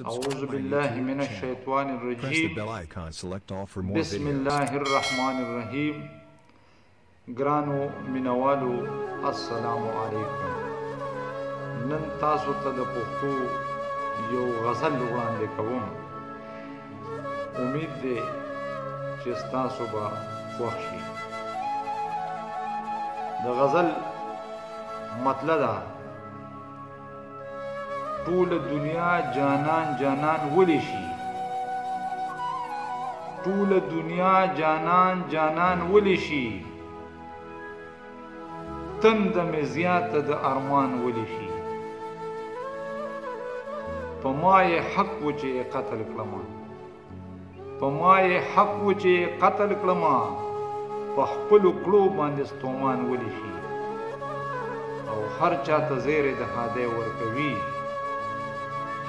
أعوذ بالله من الشيطان الرجيم بسم الله الرحمن الرحيم ګرانو مینوالو السلام علیکم. نن تاسو ته د پښتو یو غزل وړاندې کوم. امید دی چې تاسو به خوښ شي. د غزل مطلب دا ټول دنیا جانان جانان ولی شي، ټول دنیا جانان جانان ولی شي، تند مې زیاته د ارمان ولی شي. په ما یې حق و چې قتل کړما، په ما یې حق و چې قتل کړما، په خپلو کړو باندې ستومان ولی شي. او هر چاته زیری د هادی ورکوي،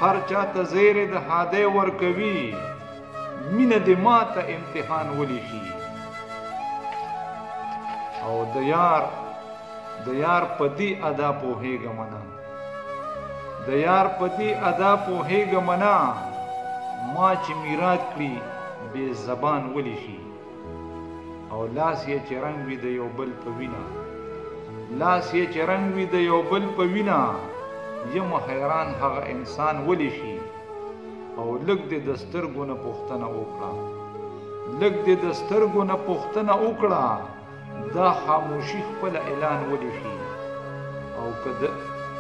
هر چاته زیری د هادی ورکوي، مینه د ماته امتحان ولی شي. او د یار په دې ادا پوهېږم نه، د یار په دې ادا پوهېږم نه، ما چې میراد کړي بې زبان ولی شي. او لاس یې چې رنګ وي د یو بل په وینه، لاس یې چې رنګ وي د یو بل په وینه، یم حیران هغه انسان ولی شي. او لږ دې د سترګو نه پوښتنه وکړه، لږ دې د سترګو نه پوښتنه وکړه، دا خاموشي خپل اعلان ولی شي. او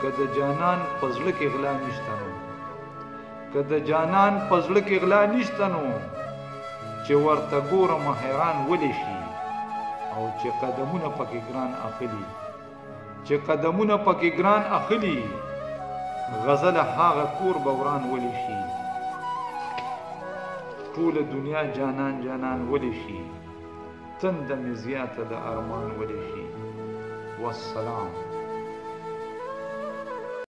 که د جانان په زړه کې غلا نشته نو، که د جانان په زړه کې غلا نشته نو، چې ورته ګورم حیران ولی شي. او چې قدمونه پکې ګران اخلي، چې قدمونه پکې ګران اخلي، غزل هاغه کور بوران ولی شي. ټول دنیا جانان جانان ولی شي، تند مې زیاته د ارمان ولی شي. والسلام.